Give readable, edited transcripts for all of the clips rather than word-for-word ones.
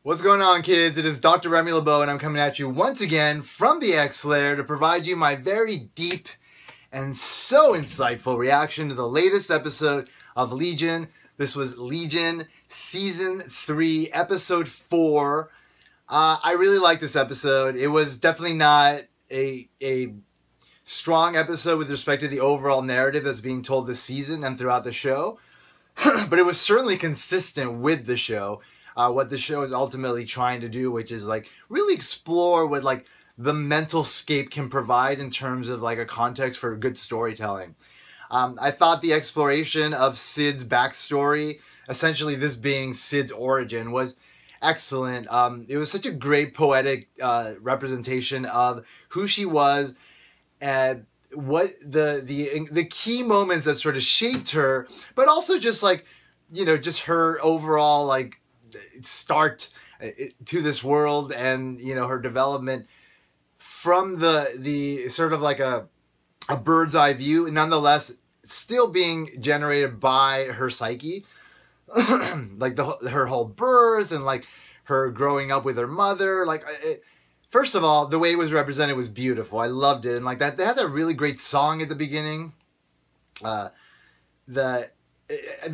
What's going on, kids? It is Dr. Remy LeBeau, and I'm coming at you once again from the X-Lair to provide you my very deep and so insightful reaction to the latest episode of Legion. This was Legion Season 3, Episode 4. I really liked this episode. It was definitely not a strong episode with respect to the overall narrative that's being told this season and throughout the show, but it was certainly consistent with the show. What the show is ultimately trying to do, which is like really explore what like the mental scape can provide in terms of like a context for good storytelling. I thought the exploration of Cid's backstory, essentially this being Cid's origin, was excellent. It was such a great poetic representation of who she was and what the key moments that sort of shaped her, but also just like, you know, just her overall like start to this world, and you know, her development from the sort of like a bird's eye view, nonetheless still being generated by her psyche. Like her whole birth and like her growing up with her mother, like first of all, the way it was represented was beautiful. I loved it. And like that, they had that really great song at the beginning. They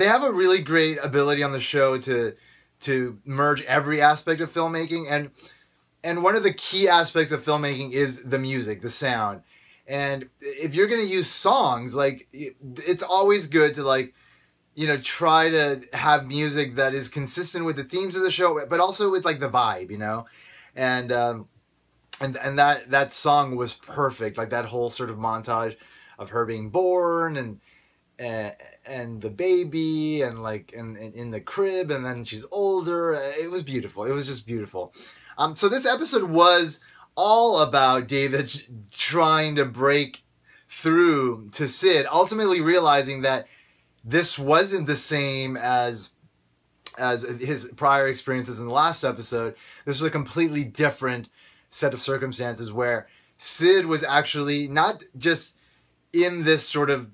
have a really great ability on the show to merge every aspect of filmmaking, and one of the key aspects of filmmaking is the music, the sound. And if you're going to use songs, like it's always good to like, you know, try to have music that is consistent with the themes of the show, but also with like the vibe, you know. And that song was perfect. Like that whole sort of montage of her being born and the baby and like and in the crib, and then she's older. It was beautiful. It was just beautiful. So this episode was all about David trying to break through to Cid, ultimately realizing that this wasn't the same as his prior experiences in the last episode. This was a completely different set of circumstances where Cid was actually not just in this sort of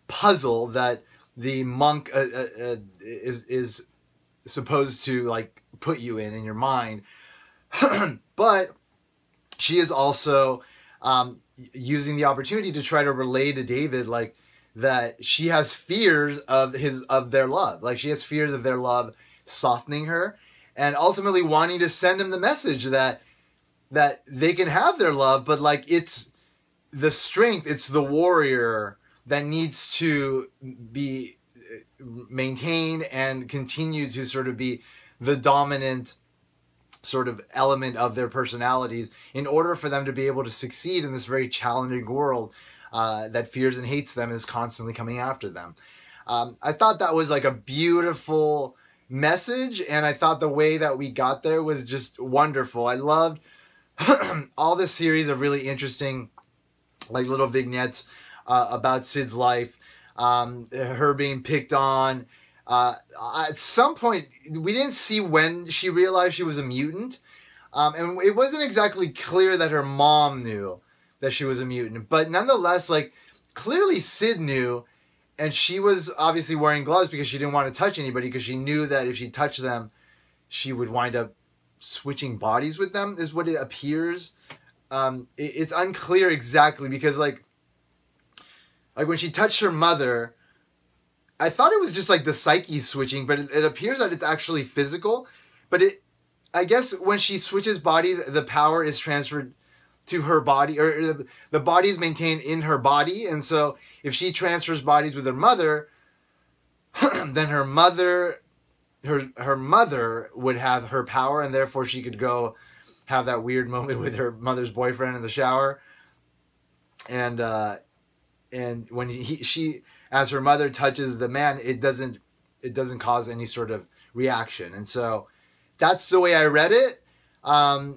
puzzle that the monk is supposed to like put you in your mind, but she is also using the opportunity to try to relay to David like that she has fears of their love, like she has fears of their love softening her, and ultimately wanting to send him the message that they can have their love, but like it's the strength, it's the warrior that needs to be maintained and continue to sort of be the dominant sort of element of their personalities in order for them to be able to succeed in this very challenging world that fears and hates them and is constantly coming after them. I thought that was like a beautiful message, and I thought the way that we got there was just wonderful. I loved all this series of really interesting like little vignettes about Cid's life, her being picked on. At some point, we didn't see when she realized she was a mutant, and it wasn't exactly clear that her mom knew that she was a mutant. But nonetheless, like clearly Cid knew, and she was obviously wearing gloves because she didn't want to touch anybody, because she knew that if she touched them, she would wind up switching bodies with them, is what it appears. It's unclear exactly, because like when she touched her mother, I thought it was just like the psyche switching, but it appears that it's actually physical. But I guess when she switches bodies, the power is transferred to her body, or the body is maintained in her body. And so if she transfers bodies with her mother, then her mother would have her power, and therefore she could go have that weird moment with her mother's boyfriend in the shower. And when she as her mother touches the man, it doesn't cause any sort of reaction. And so that's the way I read it. I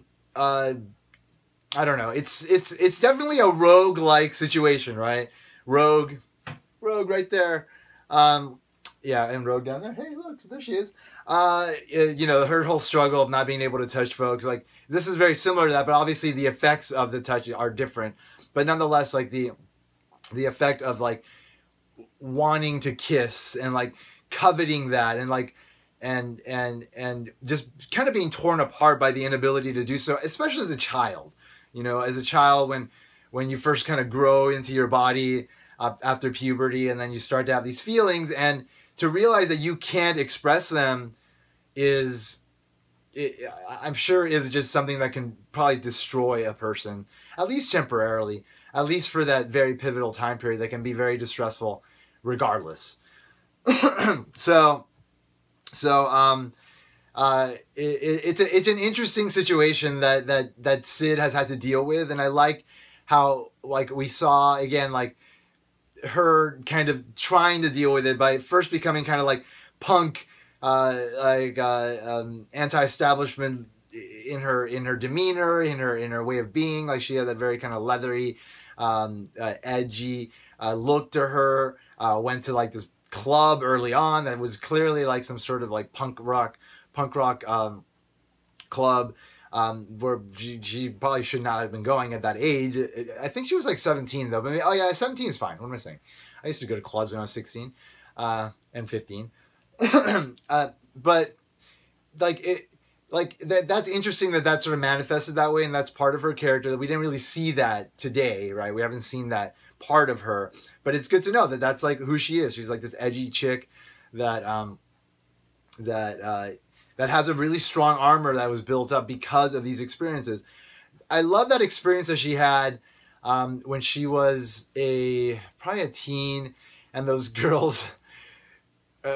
don't know. It's definitely a rogue-like situation, right? Rogue right there. Yeah, and Rogue down there. Hey, look, there she is. You know, her whole struggle of not being able to touch folks. Like, this is very similar to that, but obviously the effects of the touch are different. But nonetheless, like the effect of like wanting to kiss and like coveting that, and like and just kind of being torn apart by the inability to do so, especially as a child. As a child, when you first kind of grow into your body after puberty, and then you start to have these feelings, and to realize that you can't express them I'm sure is just something that can probably destroy a person, at least temporarily, at least for that very pivotal time period that can be very distressful regardless. So it's an interesting situation that Sid has had to deal with, and I like how, like, we saw again, like, her kind of trying to deal with it by first becoming kind of like punk, anti-establishment in her demeanor, in her way of being. Like, she had that very kind of leathery, edgy look to her. Went to like this club early on that was clearly like some sort of like punk rock club, where she probably should not have been going at that age. I think she was like 17 though. But 17 is fine. What am I saying? I used to go to clubs when I was 16 and 15. But that's interesting that sort of manifested that way, and that's part of her character that we didn't really see that today, right? We haven't seen that part of her, but it's good to know that that's like who she is. She's like this edgy chick that has a really strong armor that was built up because of these experiences. I love that experience that she had when she was probably a teen, and those girls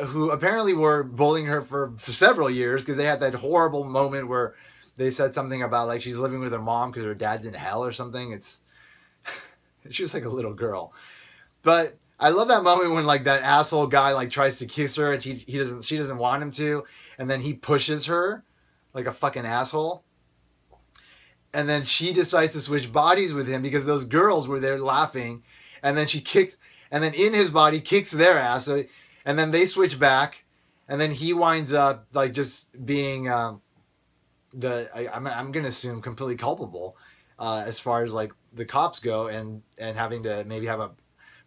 who apparently were bullying her for several years, because they had that horrible moment where they said something about like she's living with her mom because her dad's in hell or something. She was like a little girl. But I love that moment when like that asshole guy like tries to kiss her and she doesn't want him to, and then he pushes her like a fucking asshole. And then she decides to switch bodies with him because those girls were there laughing, and then she kicks, and then in his body kicks their ass. So, and then they switch back, and then he winds up like just being I'm gonna assume completely culpable as far as like the cops go, and having to maybe have a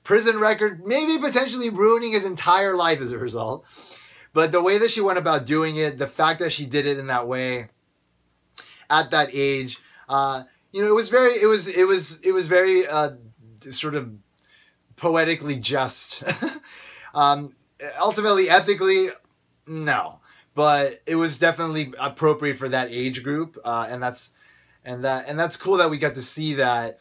prison record, maybe potentially ruining his entire life as a result. But the way that she went about doing it, the fact that she did it in that way at that age, it was very sort of poetically just. Ultimately, ethically, no, but it was definitely appropriate for that age group, and that's cool that we got to see that.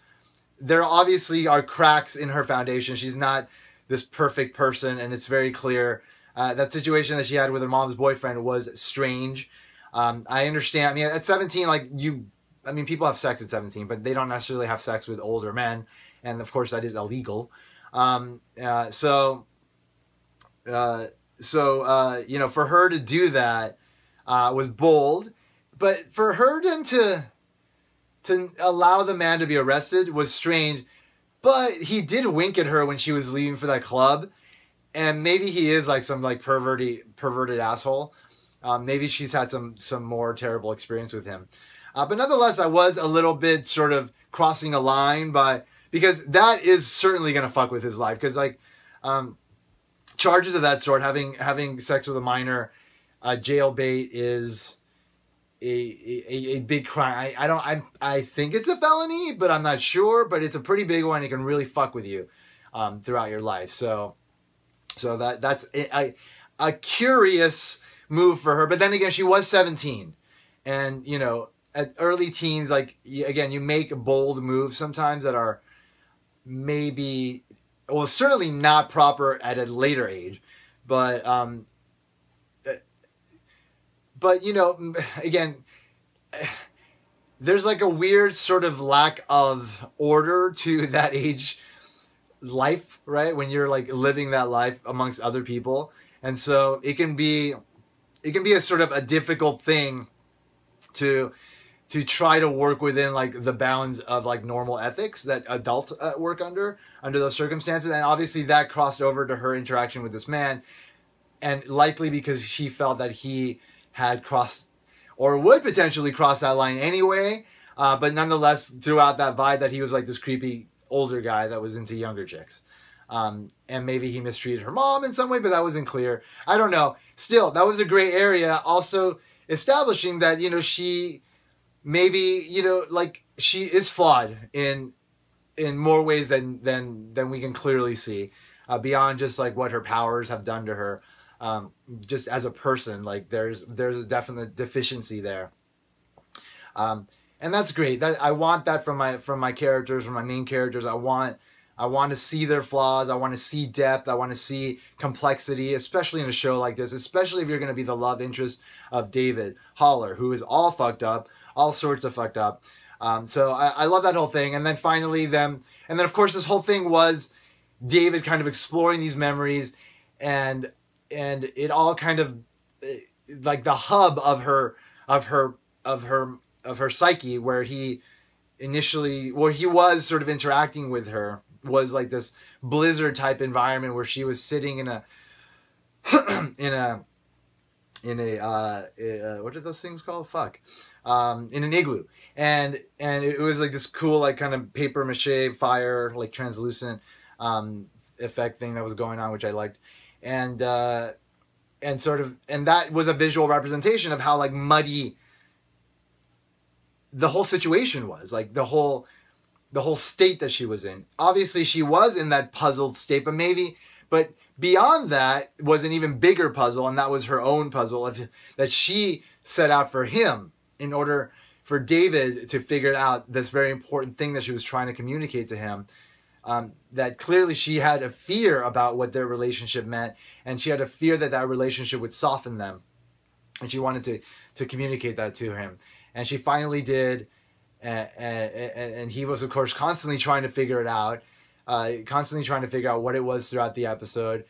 There obviously are cracks in her foundation. She's not this perfect person, and it's very clear. That situation that she had with her mom's boyfriend was strange. I understand. I mean, at 17, people have sex at 17, but they don't necessarily have sex with older men, and of course that is illegal. So for her to do that was bold, but for her then to allow the man to be arrested was strange. But he did wink at her when she was leaving for that club, and maybe he is like some like perverted asshole. Maybe she's had some more terrible experience with him. But nonetheless, I was a little bit sort of crossing a line because that is certainly going to fuck with his life. Because charges of that sort, having sex with a minor, jail bait is a big crime. I think it's a felony, but I'm not sure. But it's a pretty big one. It can really fuck with you throughout your life. So that's a curious move for her. But then again, she was 17, and at early teens, like again, you make bold moves sometimes that are maybe, well, certainly not proper at a later age, but again, there's like a weird sort of lack of order to that age life, right? When you're like living that life amongst other people. And so it can be a sort of a difficult thing to try to work within like the bounds of like normal ethics that adults work under those circumstances. And obviously that crossed over to her interaction with this man, and likely because she felt that he had crossed or would potentially cross that line anyway. But nonetheless, throughout that vibe that he was like this creepy older guy that was into younger chicks. And maybe he mistreated her mom in some way, but that wasn't clear. I don't know. Still, that was a gray area. Also establishing that, she maybe, like she is flawed in more ways than we can clearly see, beyond just like what her powers have done to her, just as a person. Like there's a definite deficiency there, and that's great. That I want that from my characters, from my main characters. I want to see their flaws. I want to see depth. I want to see complexity, especially in a show like this, especially if you're going to be the love interest of David Haller, who is all fucked up, all sorts of fucked up. So I love that whole thing. And then finally and then of course this whole thing was David kind of exploring these memories, and it all kind of like the hub of her psyche, where he was sort of interacting with her, was like this blizzard type environment where she was sitting in a what are those things called? In an igloo, and it was like this cool like kind of paper mache fire, like translucent effect thing that was going on, which I liked, and that was a visual representation of how like muddy the whole situation was, like the whole state that she was in. Obviously she was in that puzzled state, but beyond that was an even bigger puzzle, and that was her own puzzle that she set out for him in order for David to figure out this very important thing that she was trying to communicate to him. That clearly she had a fear about what their relationship meant, and she had a fear that relationship would soften them, and she wanted to communicate that to him, and she finally did. And he was, of course, constantly trying to figure it out, what it was throughout the episode.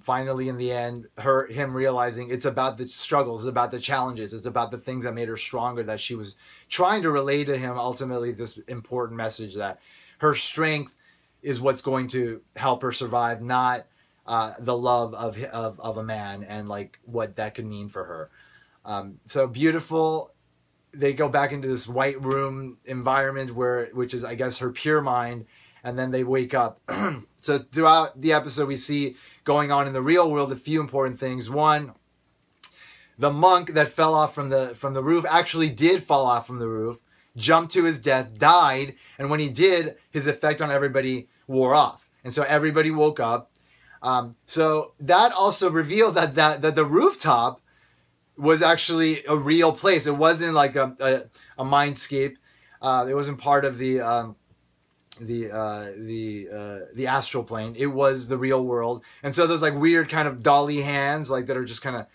Finally, in the end, him realizing it's about the struggles, it's about the challenges, it's about the things that made her stronger, that she was trying to relay to him ultimately this important message that her strength is what's going to help her survive, not the love of a man and like what that could mean for her. So beautiful. They go back into this white room environment which is, I guess, her pure mind, and then they wake up. So throughout the episode, we see going on in the real world a few important things. One, the monk that fell off from the roof actually did fall off from the roof, jumped to his death, died, and when he did, his effect on everybody wore off, and so everybody woke up. So that also revealed that the rooftop was actually a real place. It wasn't like a mindscape. It wasn't part of the astral plane. It was the real world. And so those like weird kind of dolly hands, like that are just kind of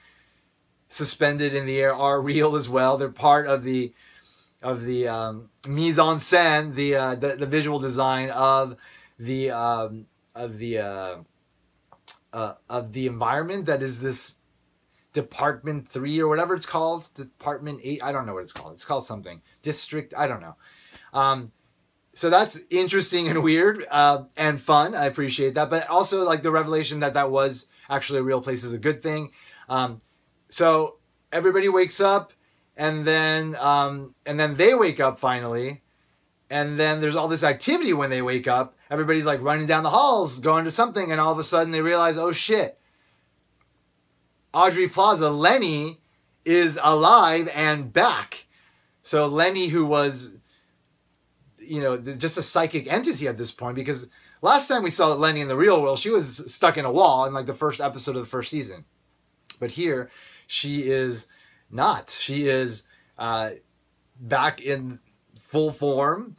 suspended in the air, are real as well. They're part of the mise en scène, the visual design of the environment that is this Department 3 or whatever it's called, Department 8, I don't know what it's called. It's called something. District, I don't know. So that's interesting and weird and fun. I appreciate that. But also like the revelation that was actually a real place is a good thing. So everybody wakes up, and then they wake up finally. And then there's all this activity when they wake up. Everybody's like running down the halls, going to something, and all of a sudden they realize, oh shit, Aubrey Plaza, Lenny, is alive and back. So Lenny, who was, just a psychic entity at this point, because last time we saw Lenny in the real world, she was stuck in a wall in like the first episode of the first season. But here, she is not. She is back in full form.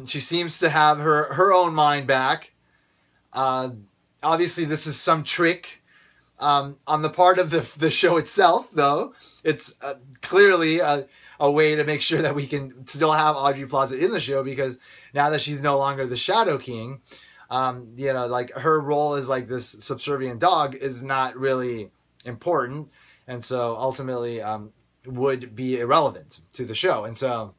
She seems to have her own mind back. Obviously, this is some trick on the part of the show itself, though. It's clearly a way to make sure that we can still have Aubrey Plaza in the show, because now that she's no longer the Shadow King, like her role as like this subservient dog is not really important, and so ultimately would be irrelevant to the show. And so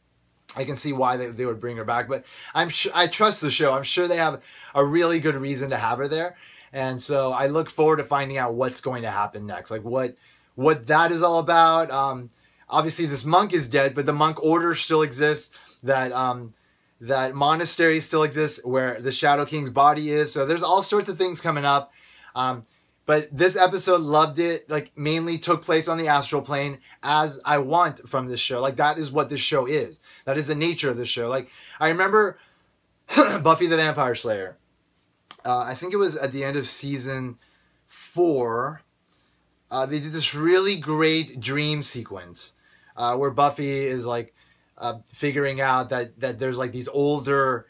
I can see why they would bring her back, but I trust the show. I'm sure they have a really good reason to have her there. And so I look forward to finding out what's going to happen next, like what that is all about. Obviously this monk is dead, but the monk order still exists that that monastery still exists where the Shadow King's body is. So there's all sorts of things coming up. But this episode, loved it. Like, mainly took place on the astral plane, as I want from this show. Like, that is what this show is. That is the nature of this show. Like, I remember Buffy the Vampire Slayer. I think it was at the end of season 4. They did this really great dream sequence where Buffy is like figuring out that there's like these older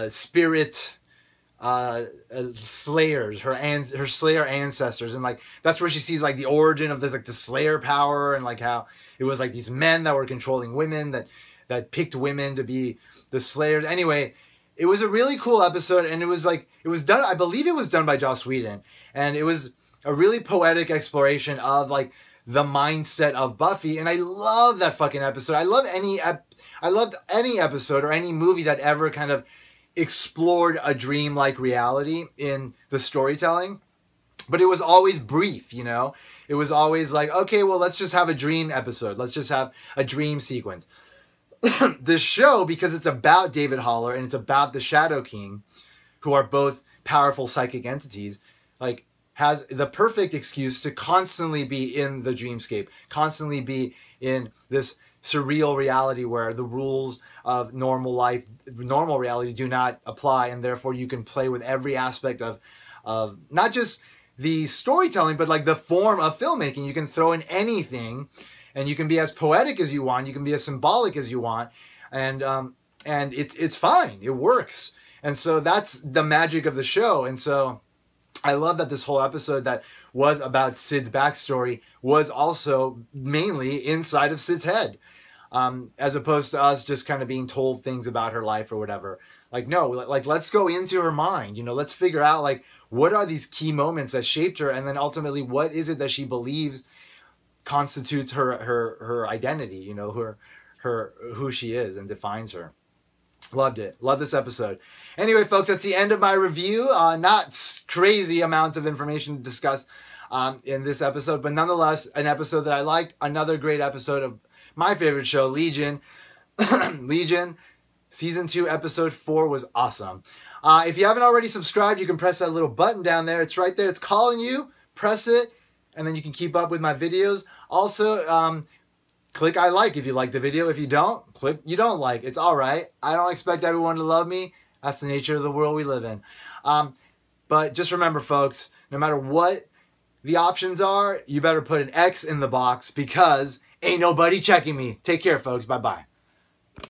spirit slayers, her slayer ancestors, and like that's where she sees like the origin of the slayer power, and like how it was like these men that were controlling women that picked women to be the slayers. Anyway, it was a really cool episode, and it was done, I believe it was done by Joss Whedon, and it was a really poetic exploration of like the mindset of Buffy, and I love that fucking episode. I loved any episode or any movie that ever kind of explored a dream-like reality in the storytelling, but it was always brief, you know? It was always like, okay, well, let's just have a dream episode. Let's just have a dream sequence. This show, because it's about David Haller and it's about the Shadow King, who are both powerful psychic entities, like, has the perfect excuse to constantly be in the dreamscape, constantly be in this surreal reality where the rules of normal life, normal reality do not apply, and therefore you can play with every aspect of not just the storytelling, but like the form of filmmaking. You can throw in anything, and you can be as poetic as you want, you can be as symbolic as you want, and it's fine, it works. And so that's the magic of the show. And so I love that this whole episode that was about Sid's backstory was also mainly inside of Sid's head. As opposed to us just kind of being told things about her life or whatever. Like, no, like, let's go into her mind, you know, let's figure out, like, what are these key moments that shaped her, and then ultimately, what is it that she believes constitutes her identity, you know, her who she is and defines her. Loved it. Love this episode. Anyway, folks, that's the end of my review. Not crazy amounts of information to discuss in this episode, but nonetheless, an episode that I liked. Another great episode of my favorite show, Legion. Legion, Season 2, Episode 4 was awesome. If you haven't already subscribed, you can press that little button down there. It's right there. It's calling you. Press it, and then you can keep up with my videos. Also, click I like if you like the video. If you don't, click you don't like. It's all right. I don't expect everyone to love me. That's the nature of the world we live in. But just remember, folks, no matter what the options are, you better put an X in the box because ain't nobody checking me. Take care, folks. Bye-bye.